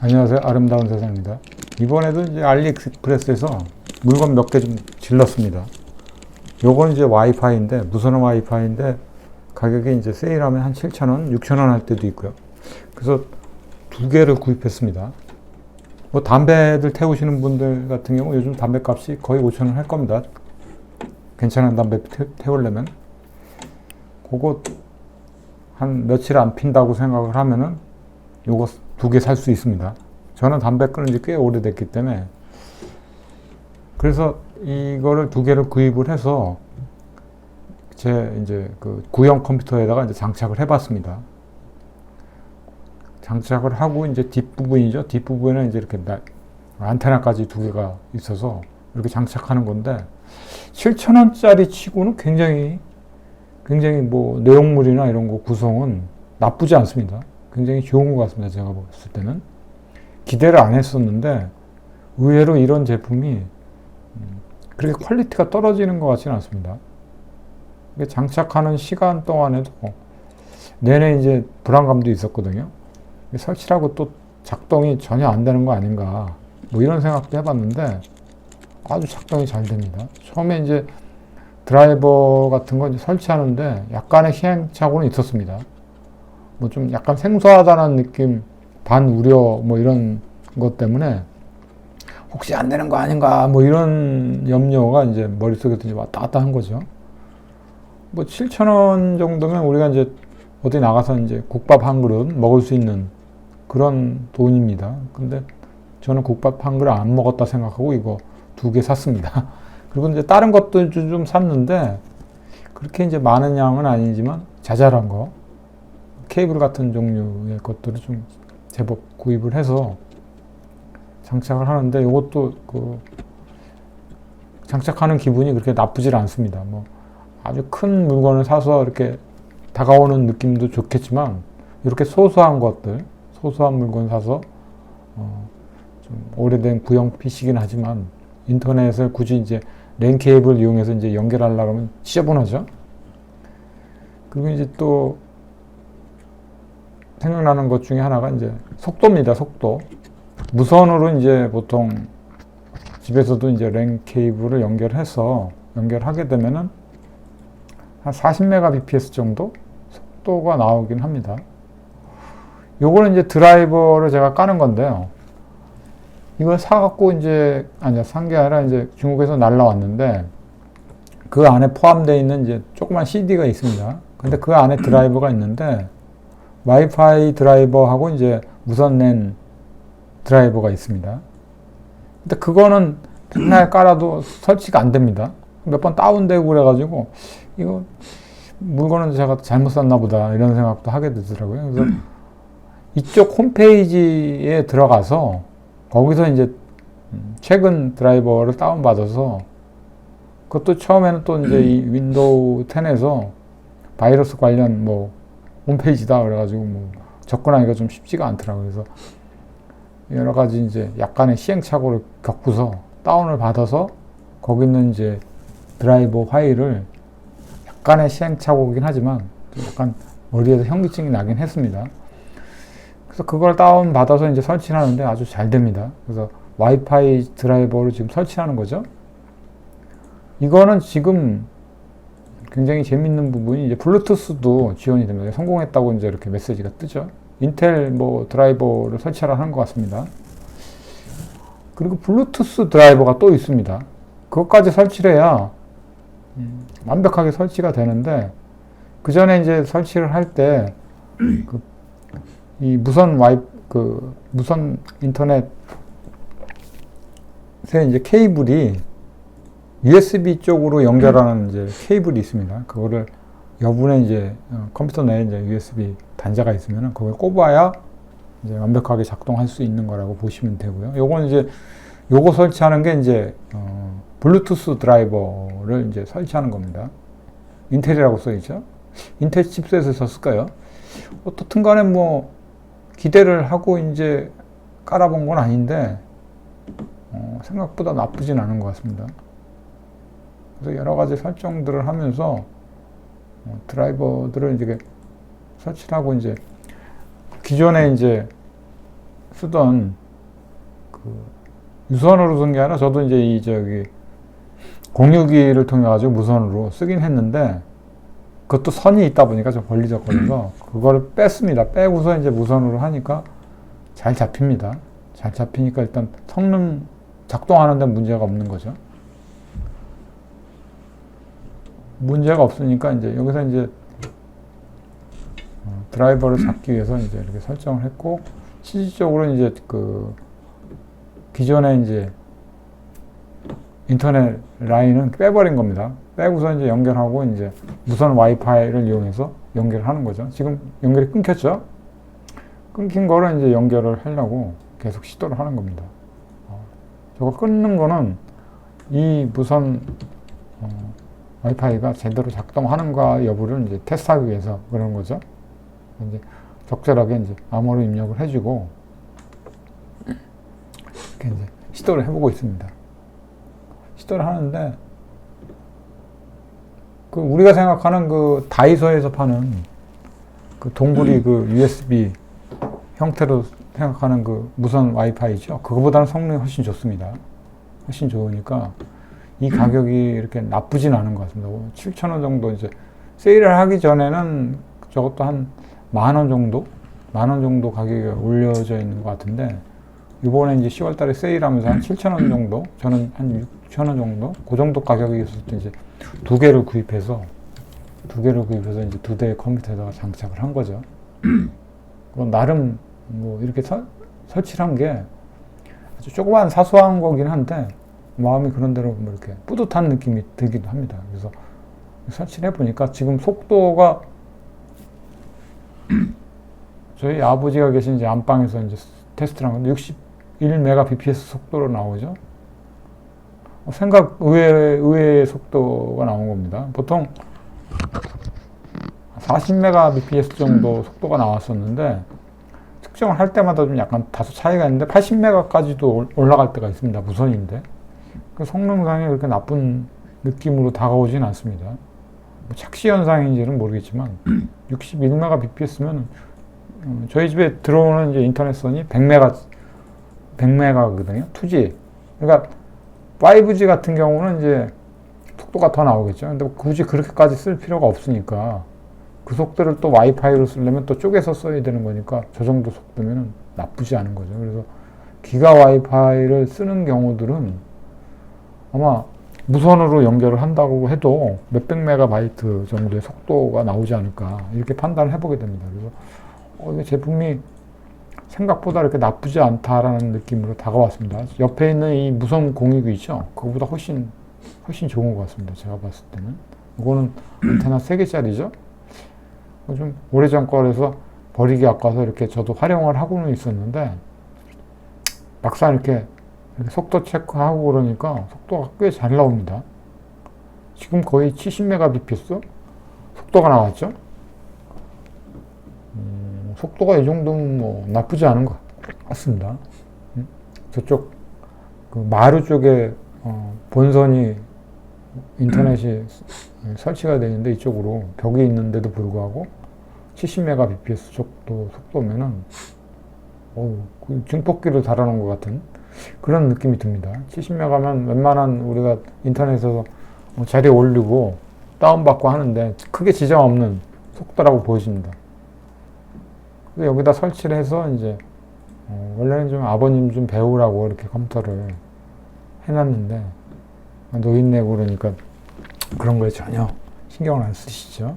안녕하세요. 아름다운 세상입니다. 이번에도 이제 알리익스프레스에서 물건 몇 개 좀 질렀습니다. 요건 이제 와이파이인데, 무선 와이파이인데, 가격이 이제 세일하면 한 7,000원, 6,000원 할 때도 있고요. 그래서 두 개를 구입했습니다. 뭐 담배들 태우시는 분들 같은 경우 요즘 담배 값이 거의 5,000원 할 겁니다. 괜찮은 담배 태우려면. 그거 한 며칠 안 핀다고 생각을 하면은 요거 두 개 살 수 있습니다. 저는 담배 끊은 지 꽤 오래됐기 때문에. 그래서 이거를 두 개를 구입을 해서 제 이제 그 구형 컴퓨터에다가 이제 장착을 해봤습니다. 장착을 하고 이제 뒷부분이죠. 뒷부분에 이제 이렇게 안테나까지 두 개가 있어서 이렇게 장착하는 건데 7,000원짜리 치고는 굉장히 뭐 내용물이나 이런 거 구성은 나쁘지 않습니다. 굉장히 좋은 것 같습니다. 제가 봤을 때는. 기대를 안 했었는데 의외로 이런 제품이 그렇게 퀄리티가 떨어지는 것 같지는 않습니다. 장착하는 시간 동안에도 내내 이제 불안감도 있었거든요. 설치하고 또 작동이 전혀 안 되는 거 아닌가 뭐 이런 생각도 해봤는데 아주 작동이 잘 됩니다. 처음에 이제 드라이버 같은 거 이제 설치하는데 약간의 시행착오는 있었습니다. 뭐 좀 약간 생소하다는 느낌, 반 우려 뭐 이런 것 때문에 혹시 안 되는 거 아닌가 뭐 이런 염려가 이제 머릿속에 이제 왔다 갔다 한 거죠. 뭐 7,000원 정도면 우리가 이제 어디 나가서 이제 국밥 한 그릇 먹을 수 있는 그런 돈입니다. 근데 저는 국밥 한 그릇 안 먹었다 생각하고 이거 두 개 샀습니다. 그리고 이제 다른 것도 좀 샀는데 그렇게 이제 많은 양은 아니지만 자잘한 거, 케이블 같은 종류의 것들을 좀 제법 구입을 해서 장착을 하는데 이것도 그 장착하는 기분이 그렇게 나쁘질 않습니다. 뭐 아주 큰 물건을 사서 이렇게 다가오는 느낌도 좋겠지만 이렇게 소소한 것들, 소소한 물건 사서 좀 오래된 구형 PC긴 하지만 인터넷을 굳이 이제 랜 케이블 이용해서 이제 연결하려고 하면 지저분하죠. 그리고 이제 또 생각나는 것 중에 하나가 이제 속도입니다. 속도. 무선으로 이제 보통 집에서도 이제 랜 케이블을 연결하게 되면은 한 40mbps 정도 속도가 나오긴 합니다. 요거는 이제 드라이버를 제가 까는 건데요. 이걸 사갖고 이제, 산 게 아니라 이제 중국에서 날라왔는데 그 안에 포함되어 있는 이제 조그만 CD가 있습니다. 근데 그 안에 드라이버가 있는데 와이파이 드라이버하고 이제 무선 랜 드라이버가 있습니다. 근데 그거는 맨날 깔아도 설치가 안 됩니다. 몇 번 다운되고 그래가지고 이거 물건은 제가 잘못 샀나 보다 이런 생각도 하게 되더라고요. 그래서 이쪽 홈페이지에 들어가서 거기서 이제 최근 드라이버를 다운받아서 그것도 처음에는 또 이제 이 윈도우 10에서 바이러스 관련 뭐 홈페이지다 그래가지고 뭐 접근하기가 좀 쉽지가 않더라고요. 그래서 여러 가지 이제 약간의 시행착오를 겪고서 다운을 받아서 거기 있는 이제 드라이버 파일을 약간의 시행착오긴 하지만 약간 머리에서 현기증이 나긴 했습니다. 그래서 그걸 다운 받아서 이제 설치를 하는데 아주 잘 됩니다. 그래서 와이파이 드라이버를 지금 설치하는 거죠. 이거는 지금 굉장히 재밌는 부분이 이제 블루투스도 지원이 됩니다. 성공했다고 이제 이렇게 메시지가 뜨죠. 인텔 뭐 드라이버를 설치하라 하는 것 같습니다. 그리고 블루투스 드라이버가 또 있습니다. 그것까지 설치를 해야 완벽하게 설치가 되는데 그 전에 이제 설치를 할 때 이 무선 인터넷에 이제 케이블이 USB 쪽으로 연결하는 이제 케이블이 있습니다. 그거를 여분의 이제 컴퓨터 내에 이제 USB 단자가 있으면 그걸 꼽아야 이제 완벽하게 작동할 수 있는 거라고 보시면 되고요. 요건 이제 요거 설치하는 게 이제 블루투스 드라이버를 이제 설치하는 겁니다. 인텔이라고 써 있죠. 인텔 칩셋을 썼을까요? 어떻든 간에 뭐 기대를 하고 이제 깔아본 건 아닌데 생각보다 나쁘진 않은 것 같습니다. 그래서 여러 가지 설정들을 하면서 드라이버들을 이제 설치를 하고 이제 기존에 이제 쓰던 그 유선으로 쓴 게 아니라 저도 이제 이 저기 공유기를 통해 가지고 무선으로 쓰긴 했는데 그것도 선이 있다 보니까 좀 걸리적거려서 그걸 뺐습니다. 빼고서 이제 무선으로 하니까 잘 잡힙니다. 잘 잡히니까 일단 성능 작동하는 데 문제가 없는 거죠. 문제가 없으니까 이제 여기서 이제 드라이버를 잡기 위해서 이제 이렇게 설정을 했고 실질적으로 이제 그 기존에 이제 인터넷 라인은 빼버린 겁니다. 빼고서 이제 연결하고 이제 무선 와이파이를 이용해서 연결하는 거죠. 지금 연결이 끊겼죠? 끊긴 거를 이제 연결을 하려고 계속 시도를 하는 겁니다. 저거 끊는 거는 이 무선 와이파이가 제대로 작동하는가 여부를 이제 테스트하기 위해서 그런 거죠. 이제 적절하게 이제 암호를 입력을 해주고 이렇게 이제 시도를 해보고 있습니다. 시도를 하는데 그 우리가 생각하는 그 다이소에서 파는 그 동굴이 그 USB 형태로 생각하는 그 무선 와이파이죠. 그거보다는 성능이 훨씬 좋습니다. 훨씬 좋으니까 이 가격이 이렇게 나쁘진 않은 것 같습니다. 7,000원 정도 이제 세일을 하기 전에는 저것도 한 10,000원 정도? 10,000원 정도 가격이 올려져 있는 것 같은데 이번에 이제 10월 달에 세일하면서 한 7,000원 정도? 저는 한 6,000원 정도? 그 정도 가격이 있을 때 이제 두 개를 구입해서 이제 두 대의 컴퓨터에다가 장착을 한 거죠. 나름 뭐 이렇게 설치를 한 게 아주 조그만 사소한 거긴 한데 마음이 그런 대로 뭐 이렇게 뿌듯한 느낌이 들기도 합니다. 그래서 설치를 해보니까 지금 속도가 저희 아버지가 계신 이제 안방에서 이제 테스트를 한 건데 61Mbps 속도로 나오죠. 생각 의외의 속도가 나온 겁니다. 보통 40Mbps 정도 속도가 나왔었는데 측정을 할 때마다 좀 약간 다소 차이가 있는데 80Mb까지도 올라갈 때가 있습니다. 무선인데 그 성능상에 그렇게 나쁜 느낌으로 다가오진 않습니다. 뭐 착시 현상인지는 모르겠지만 61Mbps면 저희 집에 들어오는 이제 인터넷선이 100메가거든요. 2G. 그러니까 5G 같은 경우는 이제 속도가 더 나오겠죠. 근데 굳이 그렇게까지 쓸 필요가 없으니까 그 속도를 또 와이파이로 쓰려면 또 쪼개서 써야 되는 거니까 저 정도 속도면 나쁘지 않은 거죠. 그래서 기가 와이파이를 쓰는 경우들은 아마 무선으로 연결을 한다고 해도 몇백 메가바이트 정도의 속도가 나오지 않을까 이렇게 판단을 해보게 됩니다. 그래서 이 제품이 생각보다 이렇게 나쁘지 않다라는 느낌으로 다가왔습니다. 옆에 있는 이 무선 공유기 있죠? 그거보다 훨씬 좋은 것 같습니다. 제가 봤을 때는. 이거는 안테나 3개짜리죠? 좀 오래전 거라서 버리기 아까워서 이렇게 저도 활용을 하고는 있었는데 막상 이렇게 속도 체크하고 그러니까 속도가 꽤 잘 나옵니다. 지금 거의 70Mbps 속도가 나왔죠? 속도가 이 정도면 뭐 나쁘지 않은 것 같습니다. 저쪽 그 마루 쪽에 본선이 인터넷이 설치가 되어 있는데 이쪽으로 벽이 있는데도 불구하고 70Mbps 정도 속도면은 그 증폭기를 달아놓은 것 같은 그런 느낌이 듭니다. 70Mb면 웬만한 우리가 인터넷에서 자리에 올리고 다운받고 하는데 크게 지장 없는 속도라고 보여집니다. 여기다 설치를 해서 이제 원래는 좀 아버님 좀 배우라고 이렇게 컴퓨터를 해놨는데 노인네고 그러니까 그런 거에 전혀 신경을 안 쓰시죠.